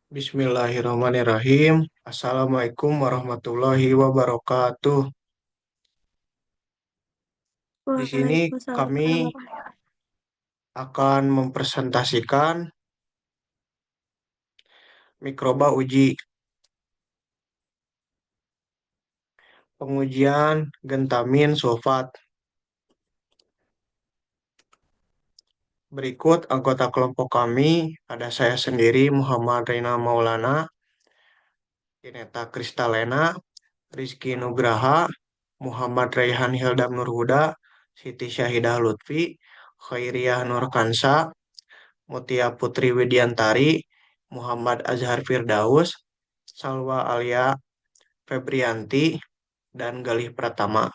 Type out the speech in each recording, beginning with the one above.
Bismillahirrahmanirrahim. Assalamualaikum warahmatullahi wabarakatuh. Di sini Waalaikumsalam kami warahmatullahi akan mempresentasikan mikroba uji pengujian gentamin sulfat. Berikut anggota kelompok kami, ada saya sendiri Muhammad Reina Maulana, Dineta Kristalena, Rizky Nugraha, Muhammad Raihan Hildam Nurhuda, Siti Syahidah Lutfi, Khairiyah Nurkansa, Mutia Putri Widiantari, Muhammad Azhar Firdaus, Salwa Alia Febrianti, dan Galih Pratama.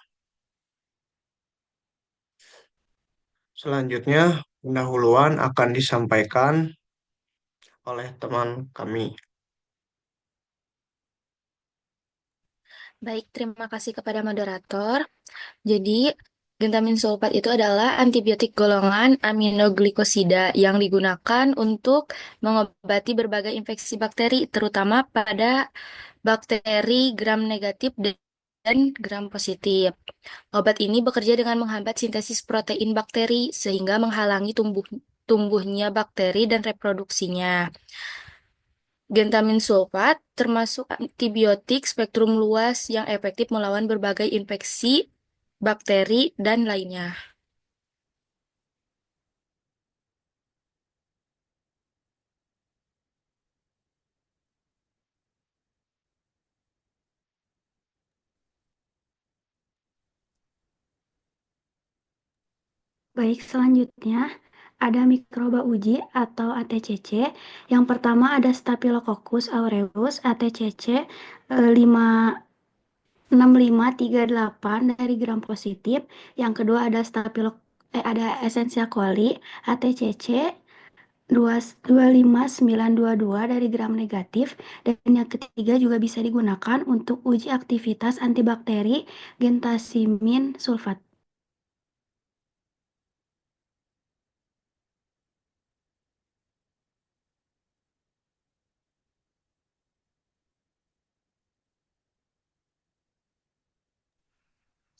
Selanjutnya, pendahuluan akan disampaikan oleh teman kami. Baik, terima kasih kepada moderator. Jadi, gentamin sulfat itu adalah antibiotik golongan aminoglikosida yang digunakan untuk mengobati berbagai infeksi bakteri, terutama pada bakteri gram negatif dan gram positif. Obat ini bekerja dengan menghambat sintesis protein bakteri sehingga menghalangi tumbuhnya bakteri dan reproduksinya. Gentamin sulfat termasuk antibiotik spektrum luas yang efektif melawan berbagai infeksi, bakteri, dan lainnya. Baik, selanjutnya ada mikroba uji atau ATCC. Yang pertama ada Staphylococcus aureus ATCC 56538 dari gram positif. Yang kedua ada ada Escherichia coli ATCC 25922 dari gram negatif. Dan yang ketiga juga bisa digunakan untuk uji aktivitas antibakteri gentasimin sulfat.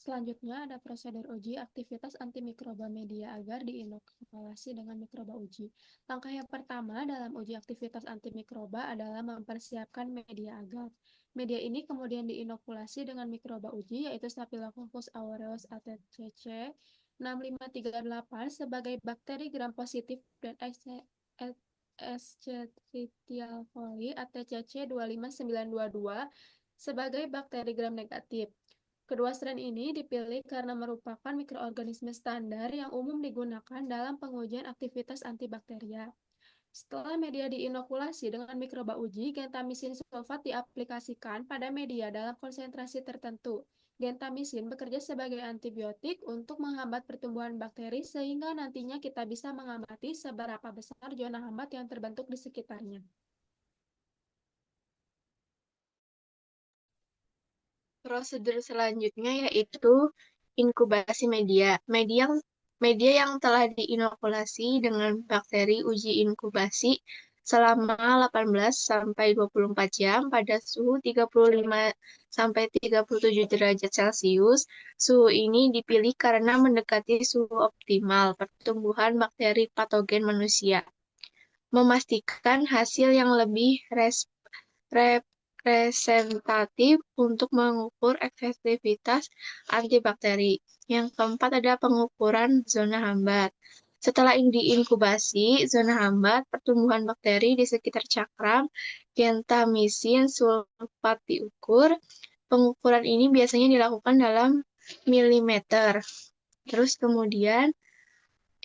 Selanjutnya ada prosedur uji aktivitas antimikroba media agar diinokulasi dengan mikroba uji. Langkah yang pertama dalam uji aktivitas antimikroba adalah mempersiapkan media agar. Media ini kemudian diinokulasi dengan mikroba uji yaitu Staphylococcus aureus ATCC 6538 sebagai bakteri gram positif dan Escherichia coli ATCC 25922 sebagai bakteri gram negatif. Kedua strain ini dipilih karena merupakan mikroorganisme standar yang umum digunakan dalam pengujian aktivitas antibakteria. Setelah media diinokulasi dengan mikroba uji, gentamisin sulfat diaplikasikan pada media dalam konsentrasi tertentu. Gentamisin bekerja sebagai antibiotik untuk menghambat pertumbuhan bakteri sehingga nantinya kita bisa mengamati seberapa besar zona hambat yang terbentuk di sekitarnya. Prosedur selanjutnya yaitu inkubasi media. Media yang telah diinokulasi dengan bakteri uji inkubasi selama 18 sampai 24 jam pada suhu 35 sampai 37 derajat Celcius. Suhu ini dipilih karena mendekati suhu optimal pertumbuhan bakteri patogen manusia. Memastikan hasil yang lebih representatif untuk mengukur efektivitas antibakteri. Yang keempat ada pengukuran zona hambat. Setelah diinkubasi, zona hambat pertumbuhan bakteri di sekitar cakram gentamisin sulfat diukur. Pengukuran ini biasanya dilakukan dalam milimeter. Terus kemudian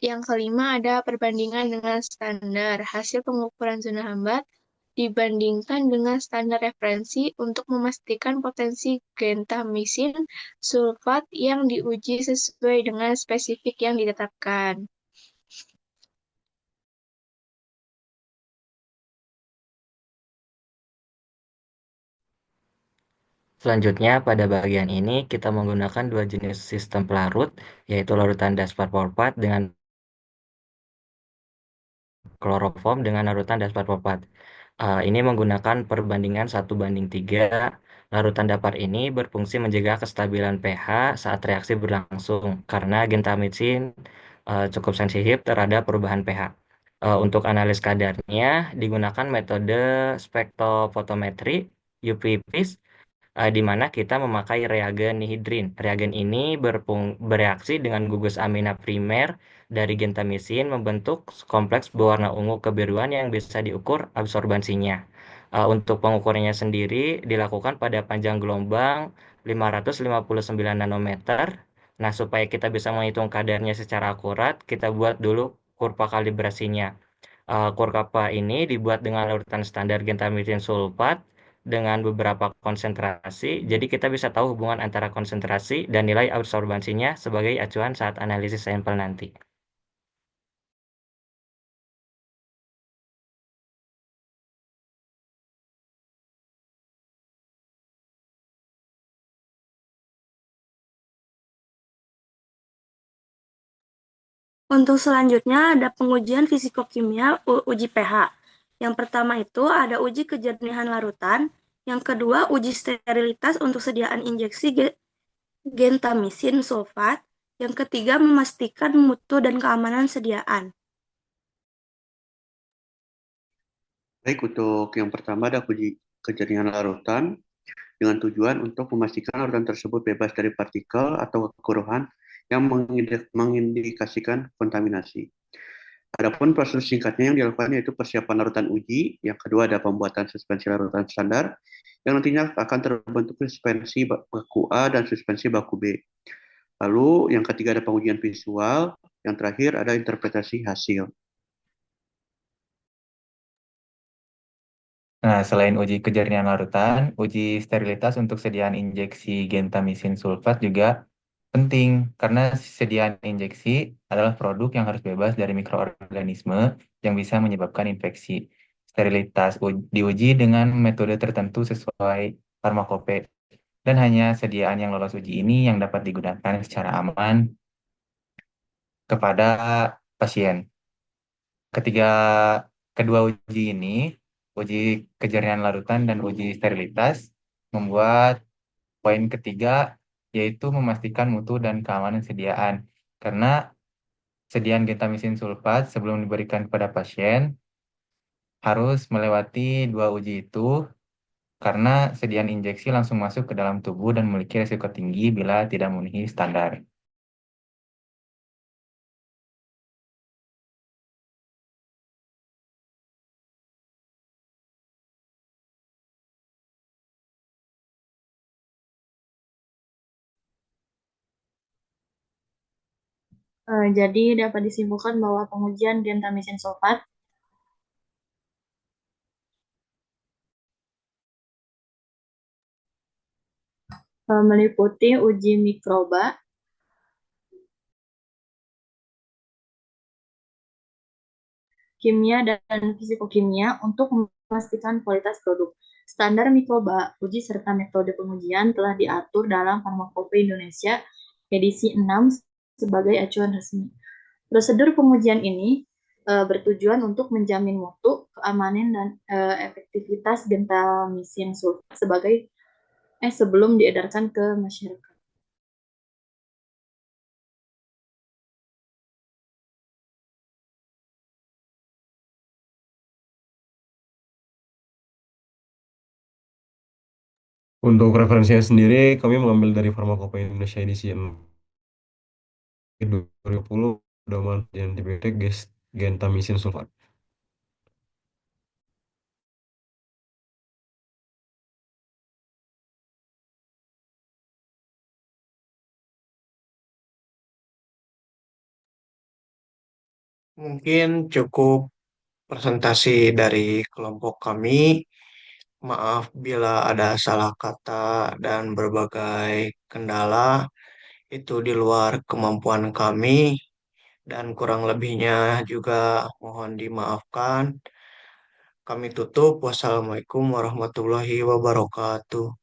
yang kelima ada perbandingan dengan standar. Hasil pengukuran zona hambat dibandingkan dengan standar referensi untuk memastikan potensi gentamisin sulfat yang diuji sesuai dengan spesifik yang ditetapkan. Selanjutnya, pada bagian ini kita menggunakan dua jenis sistem pelarut, yaitu larutan Daspar Porpat dengan kloroform dengan larutan Daspar Porpat. Ini menggunakan perbandingan 1:3. Larutan datar ini berfungsi menjaga kestabilan pH saat reaksi berlangsung karena gentamicin cukup sensitif terhadap perubahan pH. Untuk analis kadarnya digunakan metode spektrofotometri UV-Vis, di mana kita memakai reagen nihidrin. Reagen ini bereaksi dengan gugus amina primer dari gentamisin membentuk kompleks berwarna ungu kebiruan yang bisa diukur absorbansinya. Untuk pengukurannya sendiri dilakukan pada panjang gelombang 559 nanometer. Nah, supaya kita bisa menghitung kadarnya secara akurat, kita buat dulu kurva kalibrasinya. Kurkapa ini dibuat dengan urutan standar gentamitin sulfat dengan beberapa konsentrasi. Jadi kita bisa tahu hubungan antara konsentrasi dan nilai absorbansinya sebagai acuan saat analisis sampel nanti. Untuk selanjutnya ada pengujian fisikokimia uji pH. Yang pertama itu ada uji kejernihan larutan, yang kedua uji sterilitas untuk sediaan injeksi gentamisin sulfat, yang ketiga memastikan mutu dan keamanan sediaan. Baik, untuk yang pertama ada uji kejernihan larutan dengan tujuan untuk memastikan larutan tersebut bebas dari partikel atau kekuruhan yang mengindikasikan kontaminasi. Adapun prosedur singkatnya yang dilakukan yaitu persiapan larutan uji, yang kedua ada pembuatan suspensi larutan standar, yang nantinya akan terbentuk suspensi baku A dan suspensi baku B. Lalu yang ketiga ada pengujian visual, yang terakhir ada interpretasi hasil. Nah, selain uji kejernihan larutan, uji sterilitas untuk sediaan injeksi gentamisin sulfat juga penting karena sediaan injeksi adalah produk yang harus bebas dari mikroorganisme yang bisa menyebabkan infeksi. Sterilitas diuji dengan metode tertentu sesuai farmakope dan hanya sediaan yang lolos uji ini yang dapat digunakan secara aman kepada pasien. Ketiga, kedua uji ini, uji kejernihan larutan dan uji sterilitas, membuat poin ketiga yaitu memastikan mutu dan keamanan sediaan. Karena sediaan gentamisin sulfat sebelum diberikan kepada pasien harus melewati dua uji itu karena sediaan injeksi langsung masuk ke dalam tubuh dan memiliki risiko tinggi bila tidak memenuhi standar. Jadi dapat disimpulkan bahwa pengujian gentamisin sulfat meliputi uji mikroba, kimia, dan fisikokimia untuk memastikan kualitas produk. Standar mikroba, uji serta metode pengujian telah diatur dalam Farmakope Indonesia edisi 6 sebagai acuan resmi. Prosedur pengujian ini bertujuan untuk menjamin mutu, keamanan, dan efektivitas gentamisin sulfat sebelum diedarkan ke masyarakat. Untuk referensinya sendiri, kami mengambil dari Farmakope Indonesia edisi 2020, pedoman antibiotik gentamisin sulfat. Mungkin cukup presentasi dari kelompok kami. Maaf bila ada salah kata dan berbagai kendala itu di luar kemampuan kami dan kurang lebihnya juga mohon dimaafkan. Kami tutup. Wassalamualaikum warahmatullahi wabarakatuh.